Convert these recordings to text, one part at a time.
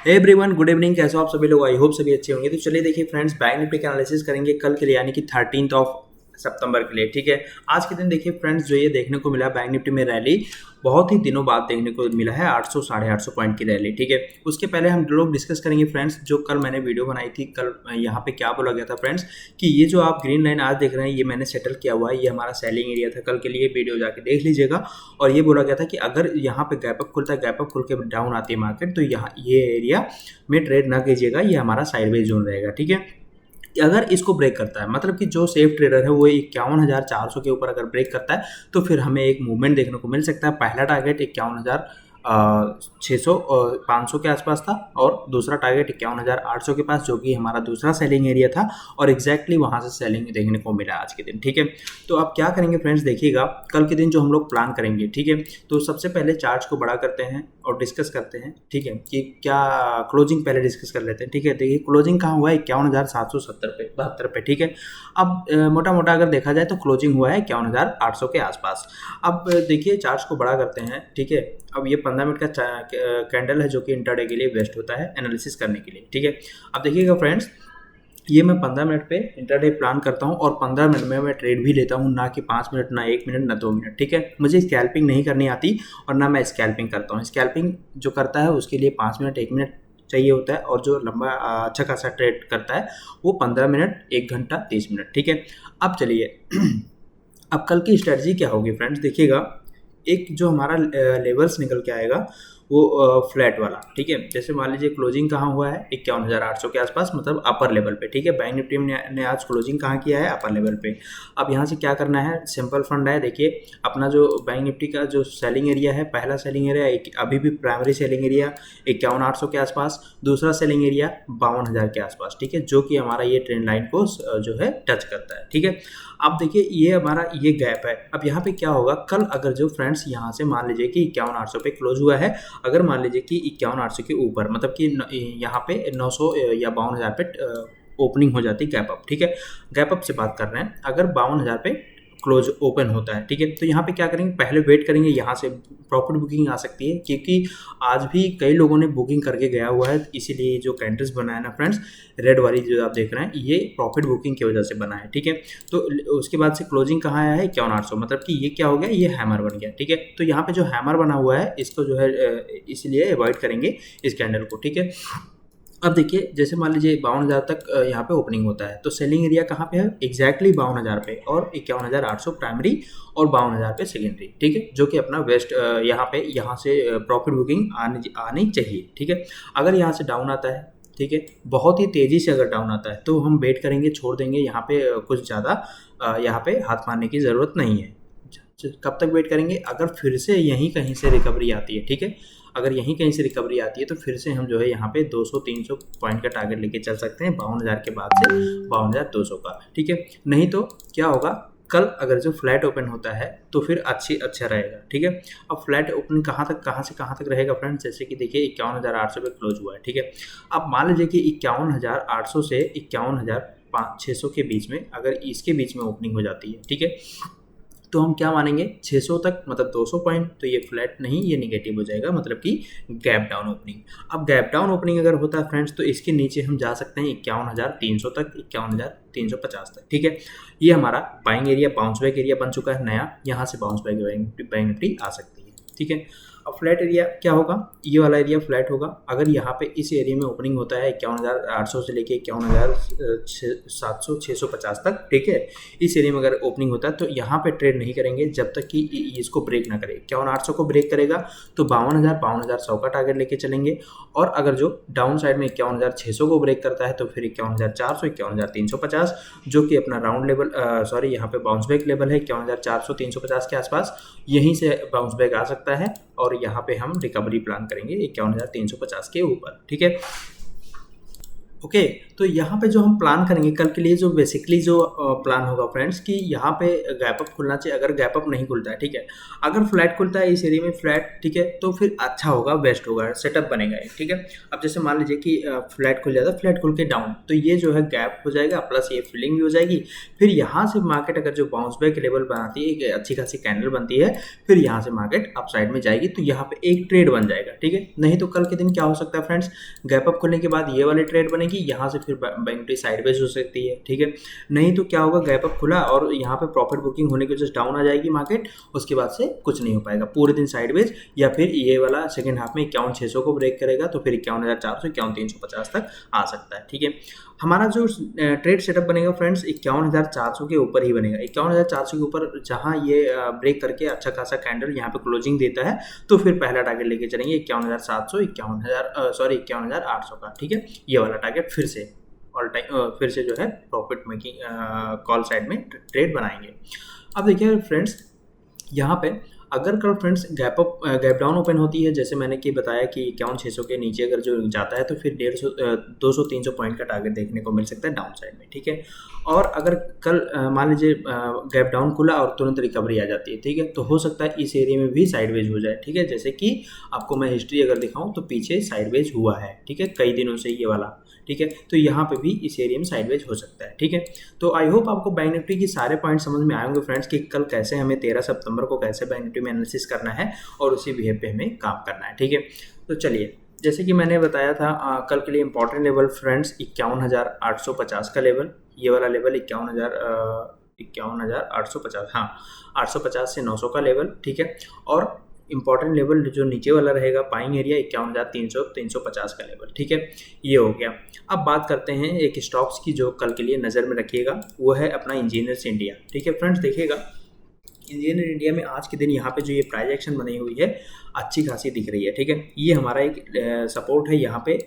Everyone good evening. कैसे हो आप सभी लोग? आई होप सभी अच्छे होंगे। तो चलिए देखिए फ्रेंड्स, बैंक निफ्टी का एनालिसिस करेंगे कल के लिए, यानी कि 13 सितंबर के लिए। ठीक है, आज के दिन देखिए फ्रेंड्स, जो ये देखने को मिला बैंक निफ्टी में रैली बहुत ही दिनों बाद देखने को मिला है, 800 साढ़े 800 पॉइंट की रैली। ठीक है, उसके पहले हम लोग डिस्कस करेंगे फ्रेंड्स, जो कल मैंने वीडियो बनाई थी, कल यहाँ पे क्या बोला गया था फ्रेंड्स, कि ये जो आप ग्रीन लाइन आज देख रहे हैं, ये मैंने सेटल किया हुआ है, ये हमारा सेलिंग एरिया था कल के लिए। वीडियो जाके देख लीजिएगा। और ये बोला गया था कि अगर यहाँ पे गैप अप खुलता है, गैप अप खुल के डाउन आती है मार्केट, तो यहाँ ये एरिया में ट्रेड ना कीजिएगा, ये हमारा साइडवेज जोन रहेगा। ठीक है, अगर इसको ब्रेक करता है, मतलब कि जो सेफ ट्रेडर है वो 51,400 के ऊपर अगर ब्रेक करता है, तो फिर हमें एक मूवमेंट देखने को मिल सकता है। पहला टारगेट 51,600 500 के आसपास था, और दूसरा टारगेट 51,800 के पास, जो कि हमारा दूसरा सेलिंग एरिया था, और एग्जैक्टली वहां से सेलिंग देखने को मिला आज के दिन। ठीक है, तो अब क्या करेंगे फ्रेंड्स, देखिएगा कल के दिन जो हम लोग प्लान करेंगे। ठीक है, तो सबसे पहले चार्ट को बड़ा करते हैं और डिस्कस करते हैं। ठीक है, कि क्या क्लोजिंग पहले डिस्कस कर लेते हैं। ठीक है, देखिए क्लोजिंग कहाँ हुआ है, 51,770 पे, 72 पे। ठीक है, अब मोटा मोटा अगर देखा जाए तो क्लोजिंग हुआ है 51,800 के आसपास। अब देखिए चार्ट्स को बड़ा करते हैं। ठीक है, अब ये 15 मिनट का कैंडल है, जो कि इंटरडे के लिए बेस्ट होता है एनालिसिस करने के लिए। ठीक है, अब देखिएगा फ्रेंड्स, ये मैं 15 मिनट पे इंटरडे प्लान करता हूँ, और 15 मिनट में मैं ट्रेड भी लेता हूँ, ना कि 5 मिनट, ना 1 मिनट, ना 2 मिनट। ठीक है, मुझे स्कैल्पिंग नहीं करनी आती, और ना मैं स्कैल्पिंग करता हूँ। स्कैल्पिंग जो करता है उसके लिए 5 मिनट 1 मिनट चाहिए होता है, और जो लंबा अच्छा खासा ट्रेड करता है वो 15 मिनट 1 घंटा 30 मिनट। ठीक है, अब चलिए अब कल की स्ट्रेटजी क्या होगी फ्रेंड्स, देखिएगा। एक जो हमारा लेवल्स निकल के आएगा वो फ्लैट वाला। ठीक है, जैसे मान लीजिए क्लोजिंग कहाँ हुआ है, 51,800 के आसपास, मतलब अपर लेवल पे। ठीक है, बैंक निफ्टी ने आज क्लोजिंग कहाँ किया है, अपर लेवल पे। अब यहाँ से क्या करना है, सिंपल फंड है। देखिए अपना जो बैंक निफ्टी का जो सेलिंग एरिया है, पहला सेलिंग एरिया अभी भी प्राइमरी सेलिंग एरिया 51,800 के आसपास, दूसरा सेलिंग एरिया 52,000 के आसपास। ठीक है, जो कि हमारा ये ट्रेंड लाइन को जो है टच करता है। ठीक है, अब देखिए ये हमारा ये गैप है। अब यहाँ पे क्या होगा, कल अगर जो फ्रेंड्स यहाँ से मान लीजिए कि 51,800 पे क्लोज हुआ है, अगर मान लीजिए कि 51,800 के ऊपर, मतलब कि यहाँ पे 900 या 52,000 पे ओपनिंग हो जाती गैप अप। ठीक है, गैप अप से बात कर रहे हैं, अगर 52,000 पे क्लोज ओपन होता है। ठीक है, तो यहाँ पे क्या करेंगे, पहले वेट करेंगे, यहाँ से प्रॉफिट बुकिंग आ सकती है, क्योंकि आज भी कई लोगों ने बुकिंग करके गया हुआ है। इसीलिए जो कैंडल्स बना है ना फ्रेंड्स, रेड वाली जो आप देख रहे हैं, ये प्रॉफिट बुकिंग की वजह से बना है। ठीक है, तो उसके बाद से क्लोजिंग कहाँ आया है, 51,800, मतलब कि ये क्या हो गया, ये हैमर बन गया। ठीक है, तो यहाँ पे जो हैमर बना हुआ है, इसको जो है इसलिए अवॉइड करेंगे इस कैंडल को। ठीक है, अब देखिए जैसे मान लीजिए 52,000 तक यहाँ पे ओपनिंग होता है, तो सेलिंग एरिया कहाँ पे है, एग्जैक्टली 52,000 पे, और 51,800 प्राइमरी, और 52,000 पे सेकेंडरी। ठीक है, जो कि अपना वेस्ट यहाँ से प्रॉफिट बुकिंग आनी चाहिए। ठीक है, अगर यहाँ से डाउन आता है, ठीक है, बहुत ही तेज़ी से अगर डाउन आता है, तो हम वेट करेंगे, छोड़ देंगे यहाँ पे। कुछ ज़्यादा यहाँ पे हाथ मारने की ज़रूरत नहीं है। कब तक वेट करेंगे, अगर फिर से यहीं कहीं से रिकवरी आती है। ठीक है, अगर यहीं कहीं से रिकवरी आती है, तो फिर से हम जो है यहाँ पे 200-300 पॉइंट का टारगेट लेके चल सकते हैं, 52,000 के बाद से 52,200 का। ठीक है, नहीं तो क्या होगा, कल अगर जो फ्लैट ओपन होता है तो फिर अच्छा रहेगा। ठीक है, अब फ्लैट ओपन कहाँ से कहाँ तक रहेगा फ्रेंड्स, जैसे कि देखिए 51,800 पे क्लोज हुआ है। ठीक है, अब मान लीजिए कि 51,800 से 51,600 के बीच में, अगर इसके बीच में ओपनिंग हो जाती है, ठीक है, तो हम क्या मानेंगे, 600 तक, मतलब 200 पॉइंट, तो ये फ्लैट नहीं, ये निगेटिव हो जाएगा, मतलब कि गैप डाउन ओपनिंग। अब गैप डाउन ओपनिंग अगर होता है फ्रेंड्स, तो इसके नीचे हम जा सकते हैं 51,300 तक, 51,350 तक। ठीक है, ये हमारा buying area, bounce back area बन चुका है नया, यहाँ से बाउंस बैक बैंक निफ्टी आ सकती है। ठीक है, अब फ्लैट एरिया क्या होगा, ये वाला एरिया फ्लैट होगा। अगर यहाँ पे इस एरिया में ओपनिंग होता है 51,800 से लेके 51,700 650 तक, ठीक है, इस एरिया में अगर ओपनिंग होता है, तो यहाँ पे ट्रेड नहीं करेंगे जब तक कि इसको ब्रेक ना करे। 51,800 को ब्रेक करेगा तो 52,100 का टारगेट लेके चलेंगे, और अगर जो डाउन साइड में 51,600 को ब्रेक करता है, तो फिर 51,400 51,350, जो कि अपना राउंड लेवल यहाँ पे बाउंस बैक लेवल है 51,400 350 के आसपास, यहीं से बाउंस बैक आ सकता है, और यहाँ पे हम रिकवरी प्लान करेंगे 51,350 के ऊपर। ठीक है, ओके। तो यहाँ पे जो हम प्लान करेंगे कल के लिए, जो बेसिकली जो प्लान होगा फ्रेंड्स, कि यहाँ पे गैप अप खुलना चाहिए। अगर गैप अप नहीं खुलता है, ठीक है, अगर फ्लैट खुलता है इस एरिया में फ्लैट, ठीक है, तो फिर अच्छा होगा, बेस्ट होगा, सेटअप बनेगा ये, ठीक है। अब जैसे मान लीजिए कि फ्लैट खुल जाता है, फ्लैट खुल के डाउन, तो ये जो है गैप हो जाएगा, प्लस ये फिलिंग भी हो जाएगी। फिर यहाँ से मार्केट अगर जो बाउंस बैक लेवल बनाती है, एक अच्छी खासी कैंडल बनती है, फिर यहाँ से मार्केट अप साइड में जाएगी, तो यहाँ पे एक ट्रेड बन जाएगा, ठीक है। नहीं तो कल के दिन क्या हो सकता है फ्रेंड्स, गैप अप खुलने के बाद ये वाली ट्रेड बनेगी, यहाँ से फिर बैंक निफ्टी साइडवेज हो सकती है, ठीक है। नहीं तो क्या होगा, गैप अप खुला और यहाँ पे प्रॉफिट बुकिंग होने की वजह से डाउन आ जाएगी मार्केट, उसके बाद से कुछ नहीं हो पाएगा, पूरे दिन साइडवेज, या फिर ये वाला सेकंड हाफ में 51,600 को ब्रेक करेगा, तो फिर 51,400 51,350 तक आ सकता है, ठीक है। हमारा जो ट्रेड सेटअप बनेगा फ्रेंड्स 51,400 के ऊपर ही बनेगा। 51,400 के ऊपर जहां ये ब्रेक करके अच्छा खासा कैंडल यहाँ पे क्लोजिंग देता है, तो फिर पहला टारगेट लेके चलेंगे 51,700 51,800 का, ठीक है। ये वाला टारगेट फिर से ऑल टाइम फिर से जो है प्रॉफिट मेकिंग कॉल साइड में ट्रेड बनाएंगे। अब देखिए फ्रेंड्स, यहाँ पे अगर कल फ्रेंड्स गैप डाउन ओपन होती है, जैसे मैंने कि बताया कि 51,600 के नीचे अगर जो जाता है, तो फिर 200-300 पॉइंट का टारगेट देखने को मिल सकता है डाउन साइड में, ठीक है। और अगर कल मान लीजिए गैप डाउन खुला और तुरंत रिकवरी आ जाती है, ठीक है, तो हो सकता है इस एरिया में भी साइडवेज हो जाए, ठीक है। जैसे कि आपको मैं हिस्ट्री अगर दिखाऊं तो पीछे साइडवेज हुआ है, ठीक है, कई दिनों से ये वाला, ठीक है। तो यहाँ पे भी इस एरिया में साइडवेज हो सकता है, ठीक है। तो आई होप आपको बैंक निफ्टी की सारे पॉइंट समझ में आए होंगे फ्रेंड्स, कि कल कैसे हमें 13 सितंबर को कैसे बैंक निफ्टी में एनालिसिस करना है और उसी बिहेव पे हमें काम करना है, ठीक है। तो चलिए, जैसे कि मैंने बताया था कल के लिए इंपॉर्टेंट लेवल फ्रेंड्स 51,850 का लेवल, ये वाला लेवल 51,850, हाँ, 850 से 900 का लेवल, ठीक है। और इंपॉर्टेंट लेवल जो नीचे वाला रहेगा बाइंग एरिया 51,350 का लेवल, ठीक है, ये हो गया। अब बात करते हैं एक स्टॉक्स की जो कल के लिए नज़र में रखिएगा, वो है अपना इंजीनियर्स इंडिया, ठीक है। फ्रेंड्स देखिएगा, इंजीनियर इंडिया में आज के दिन यहाँ पे जो ये प्राइस एक्शन बनी हुई है अच्छी खासी दिख रही है, ठीक है। ये हमारा एक सपोर्ट है, यहाँ पे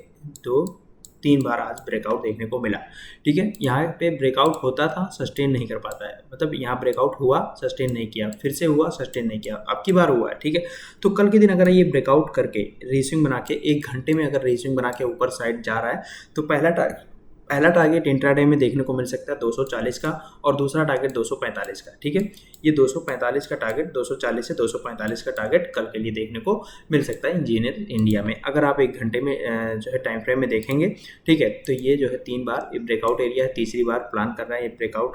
2-3 बार आज ब्रेकआउट देखने को मिला, ठीक है। यहाँ पे ब्रेकआउट होता था, सस्टेन नहीं कर पाता है, मतलब यहाँ ब्रेकआउट हुआ, सस्टेन नहीं किया, फिर से हुआ, सस्टेन नहीं किया, अब की बार हुआ है, ठीक है। तो कल के दिन अगर ये ब्रेकआउट करके रीस्विंग बना के 1 घंटे में अगर रीस्विंग बना के ऊपर साइड जा रहा है, तो पहला टारगेट इंट्राडे में देखने को मिल सकता है 240 का, और दूसरा टारगेट 245 का, ठीक है। ये 245 का टारगेट, 240 से 245 का टारगेट कल के लिए देखने को मिल सकता है इंजीनियर इंडिया में। अगर आप 1 घंटे में जो है टाइम फ्रेम में देखेंगे, ठीक है, तो ये जो है 3 बार ये ब्रेकआउट एरिया है, तीसरी बार प्लान कर रहा है ये ब्रेकआउट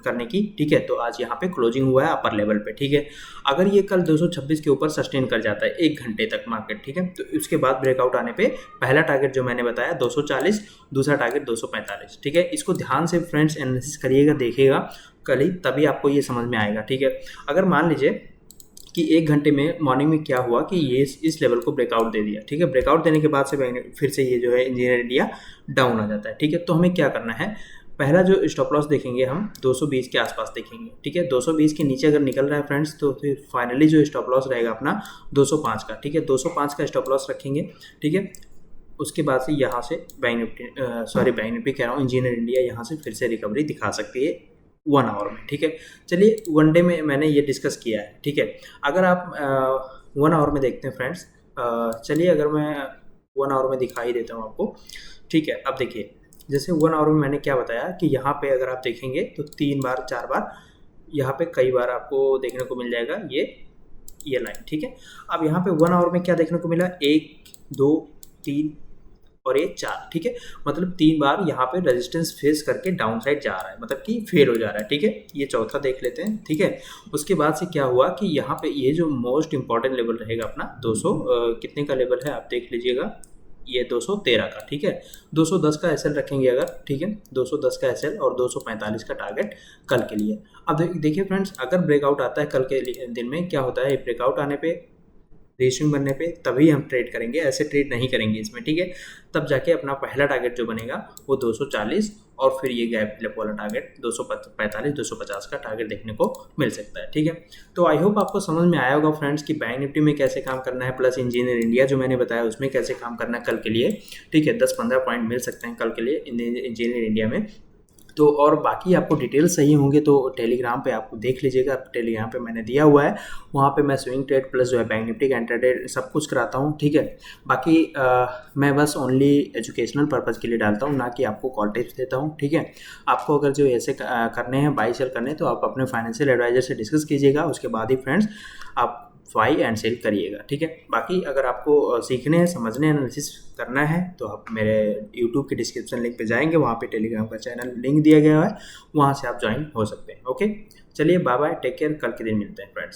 करने की, ठीक है। तो आज यहाँ पे क्लोजिंग हुआ है अपर लेवल पे, ठीक है। अगर ये कल 226 के ऊपर सस्टेन कर जाता है 1 घंटे तक मार्केट, ठीक है, तो उसके बाद ब्रेकआउट आने पे पहला टारगेट जो मैंने बताया 240, दूसरा टारगेट 245, ठीक है। इसको ध्यान से फ्रेंड्स एनालिसिस करिएगा, देखिएगा कल ही, तभी आपको ये समझ में आएगा, ठीक है। अगर मान लीजिए कि 1 घंटे में मॉर्निंग में क्या हुआ कि ये इस लेवल को ब्रेकआउट दे दिया, ठीक है, ब्रेकआउट देने के बाद से फिर से ये जो है इंजीनियर इंडिया डाउन आ जाता है, ठीक है। तो हमें क्या करना है, पहला जो स्टॉप लॉस देखेंगे हम 220 के आसपास देखेंगे, ठीक है। 220 के नीचे अगर निकल रहा है फ्रेंड्स, तो फिर फाइनली जो स्टॉप लॉस रहेगा अपना 205 का, ठीक है, 205 का स्टॉप लॉस रखेंगे, ठीक है। उसके बाद से यहाँ से बैंक निफ्टी कह रहा हूँ, इंजीनियर इंडिया यहाँ से फिर से रिकवरी दिखा सकती है 1 आवर में, ठीक है। चलिए 1 डे में मैंने ये डिस्कस किया है, ठीक है। अगर आप 1 आवर में देखते हैं फ्रेंड्स, चलिए अगर मैं 1 आवर में दिखा ही देता हूँ आपको, ठीक है। अब देखिए, जैसे 1 आवर में मैंने क्या बताया कि यहाँ पे अगर आप देखेंगे तो 3 बार 4 बार यहाँ पे कई बार आपको देखने को मिल जाएगा ये लाइन, ठीक है। अब यहाँ पे 1 आवर में क्या देखने को मिला, 1 2 3 और ये 4, ठीक है। मतलब 3 बार यहाँ पे रेजिस्टेंस फेस करके डाउन साइड जा रहा है, मतलब कि फेल हो जा रहा है, ठीक है। ये चौथा देख लेते हैं, ठीक है। उसके बाद से क्या हुआ कि यहाँ पे ये जो मोस्ट इंपॉर्टेंट लेवल रहेगा अपना 200 कितने का लेवल है आप देख लीजिएगा, ये 213 का, ठीक है। 210 का एसएल रखेंगे अगर, ठीक है, 210 का एसएल और 245 का टारगेट कल के लिए। अब देखिए फ्रेंड्स, अगर ब्रेकआउट आता है कल के दिन में, क्या होता है ब्रेकआउट आने पे, रेशिंग बनने पे तभी हम ट्रेड करेंगे, ऐसे ट्रेड नहीं करेंगे इसमें, ठीक है। तब जाके अपना पहला टारगेट जो बनेगा वो 240 और फिर ये गैप वाला टारगेट 245 250 का टारगेट देखने को मिल सकता है, ठीक है। तो आई होप आपको समझ में आया होगा फ्रेंड्स कि बैंक निफ्टी में कैसे काम करना है, प्लस इंजीनियर इंडिया जो मैंने बताया उसमें कैसे काम करना है कल के लिए, ठीक है। 10-15 पॉइंट मिल सकते हैं कल के लिए इंजीनियर इंडिया में। तो और बाकी आपको डिटेल्स चाहिए होंगे तो टेलीग्राम पे आप देख लीजिएगा, टेलीग्राम पे मैंने दिया हुआ है, वहाँ पे मैं स्विंग ट्रेड प्लस जो है बैंक निफ्टी का इंट्राडे सब कुछ कराता हूँ, ठीक है। बाकी मैं बस ओनली एजुकेशनल पर्पज़ के लिए डालता हूँ, ना कि आपको कॉल टिप्स देता हूँ, ठीक है। आपको अगर जो ऐसे करने हैं, बाई सेल करने हैं, तो आप अपने फाइनेंशियल एडवाइजर से डिस्कस कीजिएगा, उसके बाद ही फ्रेंड्स आप बाई एंड सेल करिएगा, ठीक है। बाकी अगर आपको सीखने हैं, समझने हैं, एनालिसिस करना है, तो आप मेरे यूट्यूब के डिस्क्रिप्शन लिंक पे जाएंगे, वहाँ पे टेलीग्राम का चैनल लिंक दिया गया है, वहाँ से आप ज्वाइन हो सकते हैं। ओके, चलिए बाय बाय, टेक केयर, कल के दिन मिलते हैं फ्रेंड्स।